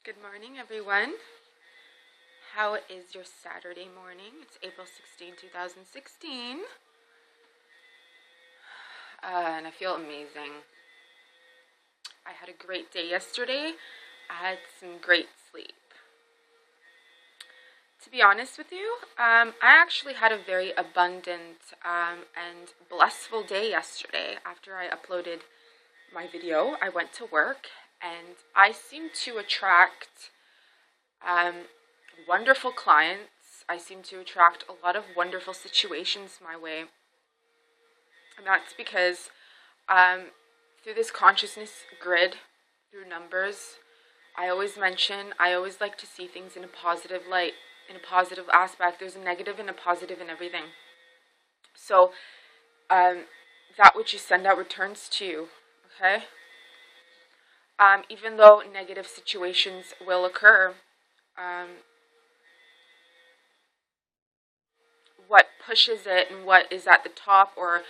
Good morning, everyone. How is your Saturday morning? It's April 16, 2016. And I feel amazing. I had a great day yesterday. I had some great sleep. To be honest with you, I actually had a very abundant and blissful day yesterday. After I uploaded my video, I went to work and I seemed to attract wonderful clients. I seem to attract a lot of wonderful situations my way. And that's because through this consciousness grid, through numbers, I always like to see things in a positive light, in a positive aspect. There's a negative and a positive in everything. So that which you send out returns to you, okay? Even though negative situations will occur, what pushes it and what is at the top, or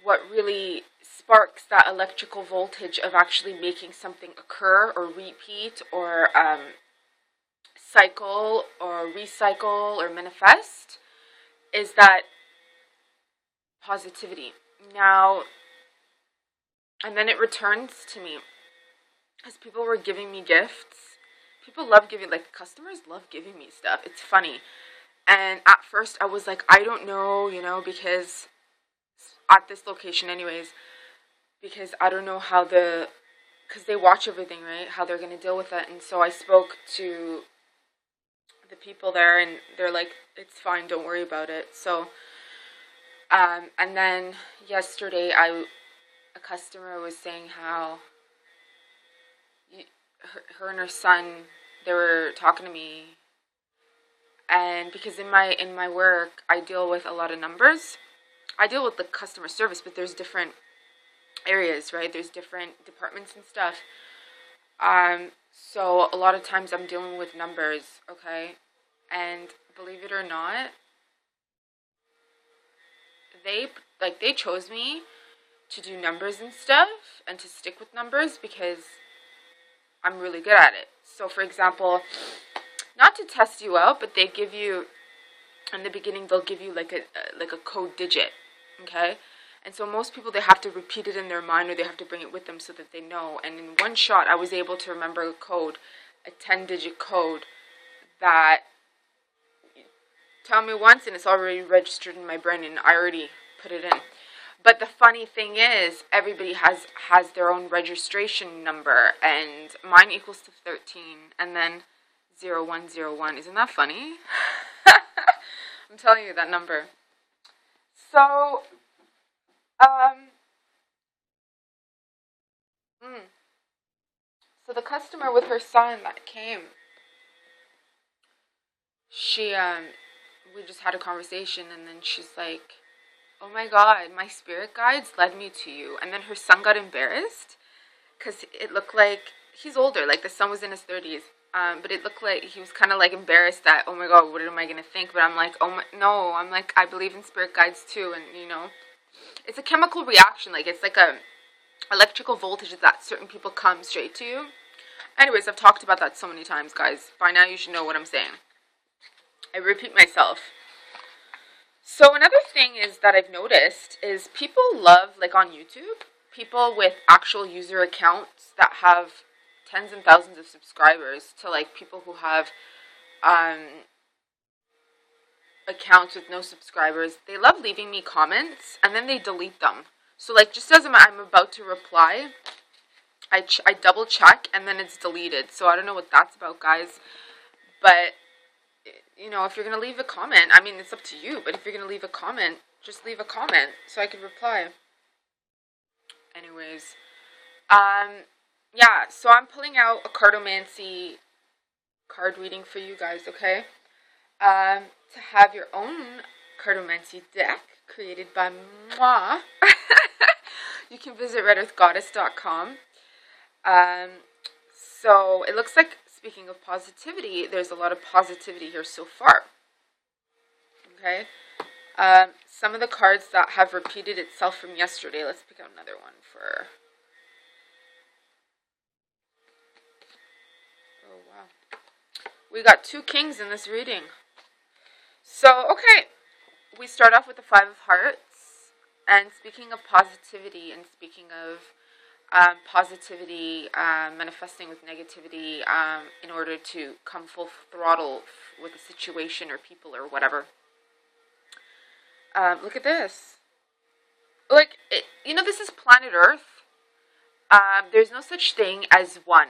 what really sparks that electrical voltage of actually making something occur or repeat or cycle or recycle or manifest, is that positivity. Now, and then it returns to me as people were giving me gifts. People love giving, like customers love giving me stuff. It's funny. And at first I was like, I don't know, because at this location anyways, because I don't know how because they watch everything, right? How they're going to deal with it. And so I spoke to the people there and they're like, it's fine, don't worry about it. So, and then yesterday a customer was saying how her and her son, they were talking to me. And because in my work, I deal with a lot of numbers. I deal with the customer service, but there's different areas, right? There's different departments and stuff. So a lot of times I'm dealing with numbers, okay? And believe it or not, they chose me to do numbers and stuff and to stick with numbers because I'm really good at it. So for example, not to test you out, but they give you, in the beginning, they'll give you like a code digit, okay? And so most people, they have to repeat it in their mind or they have to bring it with them so that they know. And in one shot, I was able to remember a code, a 10-digit code that tell me once and it's already registered in my brain and I already put it in. But the funny thing is, everybody has their own registration number, and mine equals to 13, and then 0101. Isn't that funny? I'm telling you that number. So, so the customer with her son that came, we just had a conversation, and then she's like, oh my God, my spirit guides led me to you. And then her son got embarrassed because it looked like, he's older, like the son was in his 30s. But it looked like he was kind of like embarrassed that, oh my God, what am I going to think? But I'm like, no, I'm like, I believe in spirit guides too. And it's a chemical reaction. Like it's like a electrical voltage that certain people come straight to you. Anyways, I've talked about that so many times, guys. By now you should know what I'm saying. I repeat myself. So another thing is that I've noticed is people love, like on YouTube, people with actual user accounts that have tens and thousands of subscribers to like people who have accounts with no subscribers. They love leaving me comments and then they delete them. So like just as I'm about to reply, I double check and then it's deleted. So I don't know what that's about, guys. But if you're going to leave a comment, I mean, it's up to you, but if you're going to leave a comment, just leave a comment so I can reply. Anyways, yeah, so I'm pulling out a Cardomancy card reading for you guys, okay? To have your own Cardomancy deck created by moi, you can visit redearthgoddess.com. So it looks like, speaking of positivity, there's a lot of positivity here so far. Okay? Some of the cards that have repeated itself from yesterday. Let's pick out another one for We got 2 kings in this reading. So, okay, we start off with the 5 of Hearts. And speaking of positivity and speaking of positivity, manifesting with negativity in order to come full throttle with a situation or people or whatever. Look at this. Like, this is planet Earth. There's no such thing as one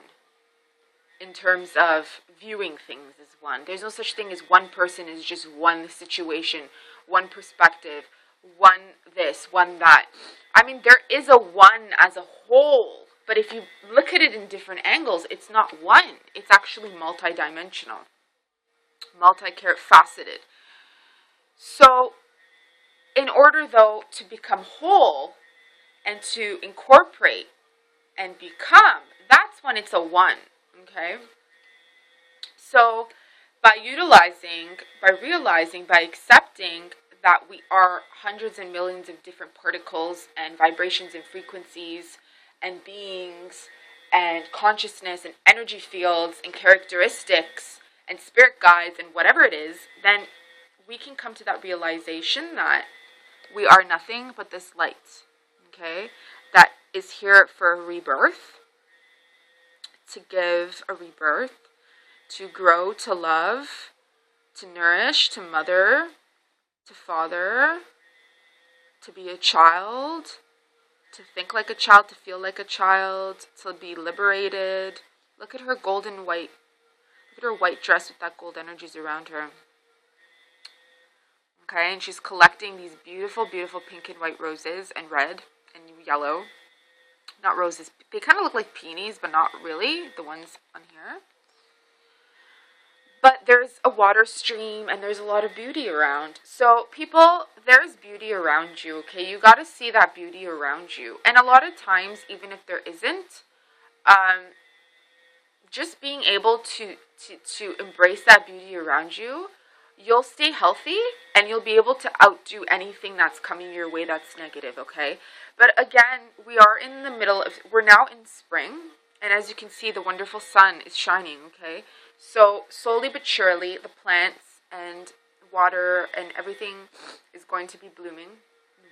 in terms of viewing things as one. There's no such thing as one person is just one situation, one perspective, one this, one that. I mean, there is a one as a whole, but if you look at it in different angles, it's not one. It's actually multidimensional, multi-faceted. So, in order, though, to become whole and to incorporate and become, that's when it's a one, okay? So, by realizing, by accepting that we are hundreds and millions of different particles and vibrations and frequencies and beings and consciousness and energy fields and characteristics and spirit guides and whatever it is, then we can come to that realization that we are nothing but this light, okay, that is here for a rebirth, to give a rebirth, to grow, to love, to nourish, to mother, to father, to be a child, to think like a child, to feel like a child, to be liberated. Look at her golden white, look at her white dress with that gold energies around her. Okay, and she's collecting these beautiful, beautiful pink and white roses and red and yellow. Not roses. They kind of look like peonies, but not really. The ones on here. But there's a water stream and there's a lot of beauty around. So, people, there's beauty around you, okay? You got to see that beauty around you. And a lot of times, even if there isn't, just being able to embrace that beauty around you, you'll stay healthy and you'll be able to outdo anything that's coming your way that's negative, okay? But again, we are in the middle of, we're now in spring, and as you can see, the wonderful sun is shining, okay? So slowly but surely, the plants and water and everything is going to be blooming.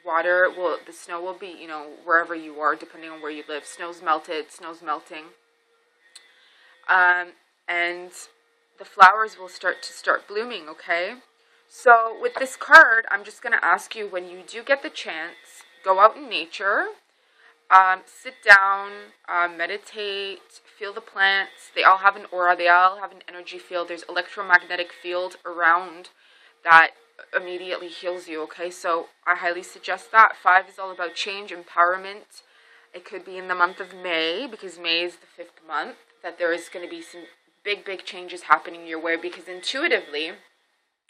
The snow will be, wherever you are, depending on where you live. Snow's melted, snow's melting. And the flowers will start blooming, okay? So with this card, I'm just going to ask you, when you do get the chance, go out in nature, sit down, meditate, feel the plants. They all have an aura, they all have an energy field. There's electromagnetic field around that immediately heals you, okay? So I highly suggest that. 5 is all about change, empowerment. It could be in the month of May, because May is the 5th month, that there is going to be some big changes happening your way, because intuitively,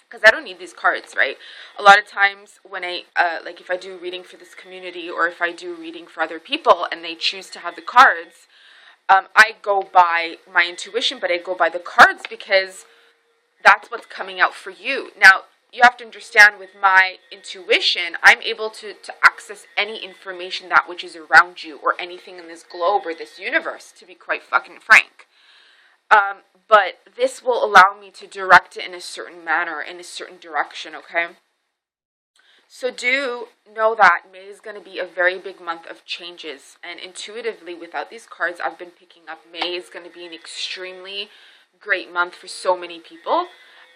because I don't need these cards, right? A lot of times when if I do reading for this community, or if I do reading for other people and they choose to have the cards, I go by my intuition, but I go by the cards because that's what's coming out for you. Now, you have to understand, with my intuition, I'm able to access any information that which is around you, or anything in this globe or this universe, to be quite fucking frank. But this will allow me to direct it in a certain manner, in a certain direction, okay? So do know that May is going to be a very big month of changes. And intuitively, without these cards I've been picking up, May is going to be an extremely great month for so many people.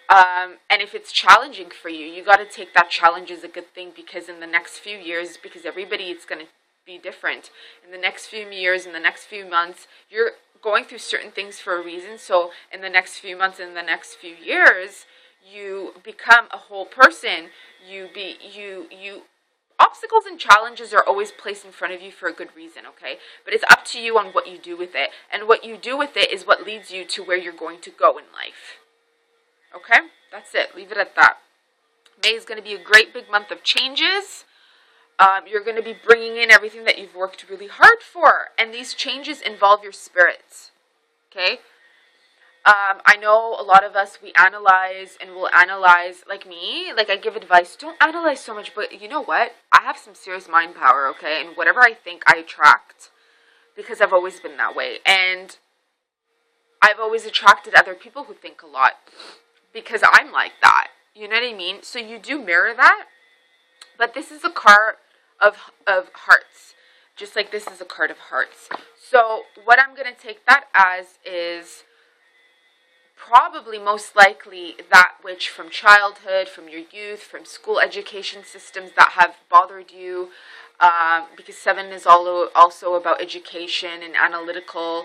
And if it's challenging for you, you got to take that challenge as a good thing, because in the next few years, because everybody, it's going to be different. In the next few years, in the next few months, you're going through certain things for a reason. So in the next few months, in the next few years, you become a whole person. Obstacles and challenges are always placed in front of you for a good reason, okay? But it's up to you on what you do with it. And what you do with it is what leads you to where you're going to go in life. Okay? That's it. Leave it at that. May is going to be a great big month of changes. You're going to be bringing in everything that you've worked really hard for. And these changes involve your spirits. Okay? I know a lot of us, we analyze and we'll analyze, like me, like I give advice, don't analyze so much, but you know what? I have some serious mind power, okay? And whatever I think, I attract, because I've always been that way. And I've always attracted other people who think a lot because I'm like that. You know what I mean? So you do mirror that. But this is a card of hearts, just like this is a card of hearts. So what I'm going to take that as is probably most likely that which from childhood, from your youth, from school education systems that have bothered you, because 7 is also about education and analytical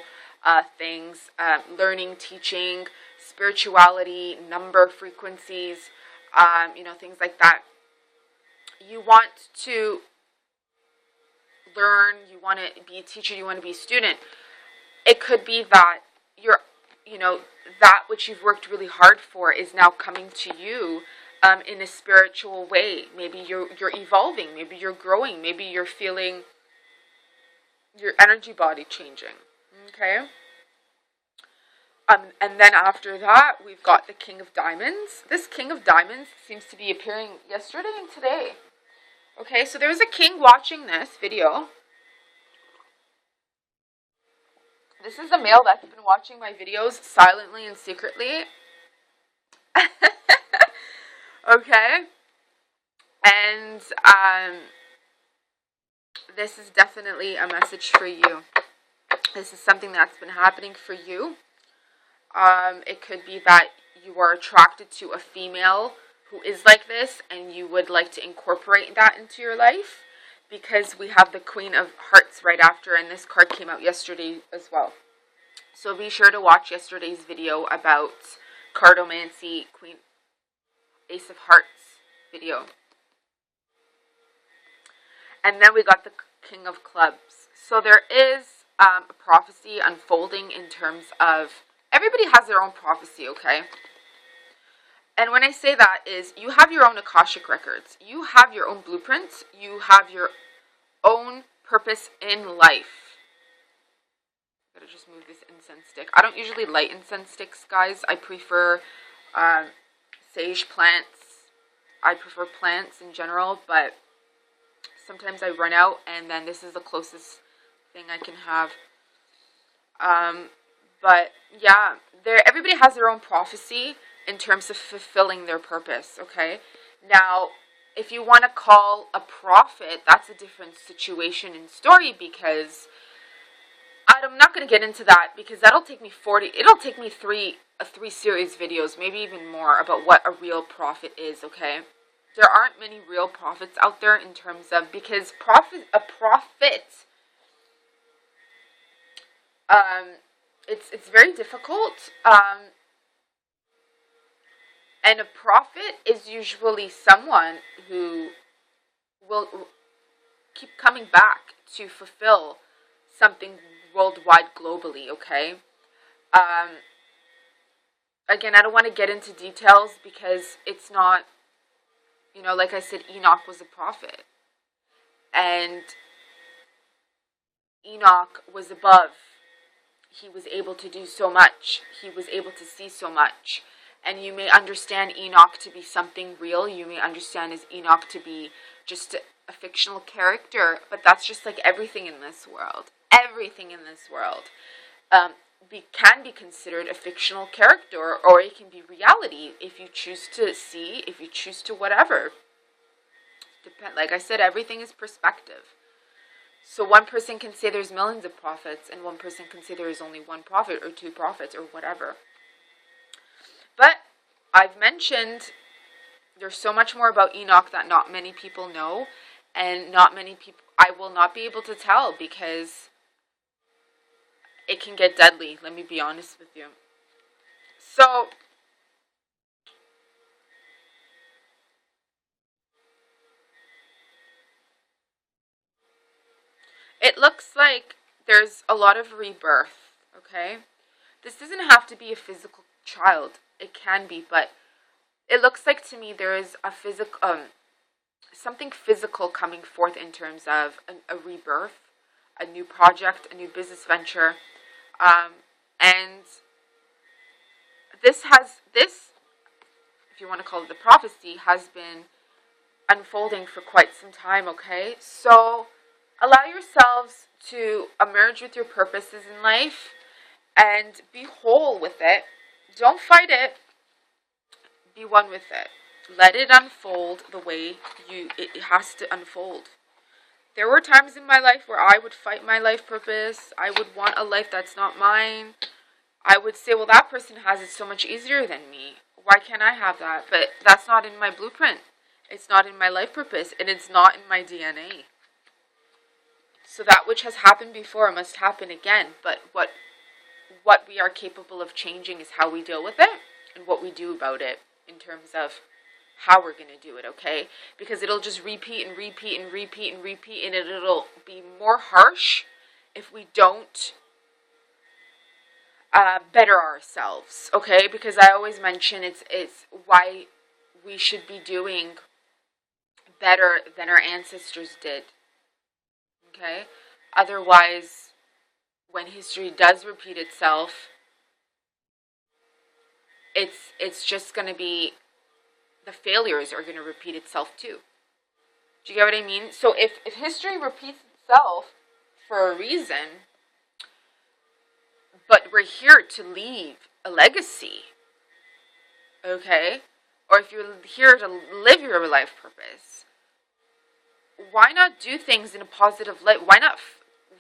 things, learning, teaching, spirituality, number, frequencies, things like that. You want to learn, you want to be a teacher, you want to be a student. It could be that that which you've worked really hard for is now coming to you in a spiritual way. Maybe you're evolving, maybe you're growing, maybe you're feeling your energy body changing. Okay? And then after that, we've got the King of Diamonds. This King of Diamonds seems to be appearing yesterday and today. Okay, so there's a king watching this video. This is a male that's been watching my videos silently and secretly. Okay? And this is definitely a message for you. This is something that's been happening for you. It could be that you are attracted to a female who is like this and you would like to incorporate that into your life, because we have the Queen of Hearts right after, and this card came out yesterday as well. So be sure to watch yesterday's video about Cardomancy, Queen, Ace of Hearts video. And then we got the King of Clubs. So there is a prophecy unfolding in terms of, everybody has their own prophecy, okay? And when I say that is, you have your own Akashic records. You have your own blueprints. You have your own purpose in life. Gotta just move this incense stick. I don't usually light incense sticks, guys. I prefer sage plants. I prefer plants in general, but sometimes I run out, and then this is the closest thing I can have. But yeah, everybody has their own prophecy in terms of fulfilling their purpose, okay? Now, if you want to call a prophet, that's a different situation and story, because I'm not going to get into that, because that'll take me it'll take me three series videos, maybe even more, about what a real prophet is, okay? There aren't many real prophets out there in terms of, because a prophet, it's very difficult, and a prophet is usually someone who will keep coming back to fulfill something worldwide, globally, okay? Again, I don't want to get into details because it's not, like I said, Enoch was a prophet. And Enoch was above. He was able to do so much. He was able to see so much. And you may understand Enoch to be something real. You may understand as Enoch to be just a fictional character. But that's just like everything in this world. Everything in this world can be considered a fictional character, or it can be reality if you choose to see, if you choose to whatever. Like I said, everything is perspective. So one person can say there's millions of prophets, and one person can say there is only one prophet or two prophets or whatever. But I've mentioned there's so much more about Enoch that not many people know, and not many people, I will not be able to tell, because it can get deadly, let me be honest with you. So it looks like there's a lot of rebirth, okay? This doesn't have to be a physical child. It can be, but it looks like to me there is a something physical coming forth in terms of a rebirth, a new project, a new business venture, and this, if you want to call it the prophecy, has been unfolding for quite some time, okay? So allow yourselves to emerge with your purposes in life and be whole with it. Don't fight it. Be one with it. Let it unfold the way it has to unfold. There were times in my life where I would fight my life purpose. I would want a life that's not mine. I would say, well, that person has it so much easier than me. Why can't I have that? But that's not in my blueprint. It's not in my life purpose, and it's not in my DNA. So that which has happened before must happen again. But what we are capable of changing is how we deal with it and what we do about it in terms of how we're going to do it, okay? Because it'll just repeat and repeat and repeat and repeat, and it'll be more harsh if we don't better ourselves, okay? Because I always mention it's why we should be doing better than our ancestors did, okay? Otherwise, when history does repeat itself, it's just going to be, the failures are going to repeat itself too. Do you get what I mean? So if history repeats itself for a reason, but we're here to leave a legacy, okay? Or if you're here to live your life purpose, why not do things in a positive light? Why not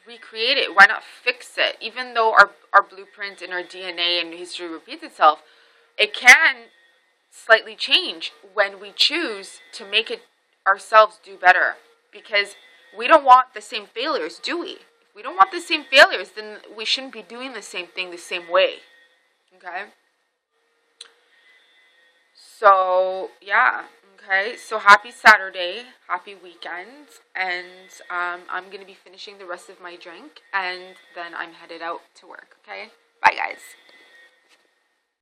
recreate it? Why not fix it? Even though our blueprint and our DNA and history repeats itself, it can slightly change when we choose to make it ourselves do better. Because we don't want the same failures, do we? If we don't want the same failures, then we shouldn't be doing the same thing the same way. Okay? So, yeah. Okay, so happy Saturday, happy weekend, and I'm going to be finishing the rest of my drink, and then I'm headed out to work, okay? Bye, guys.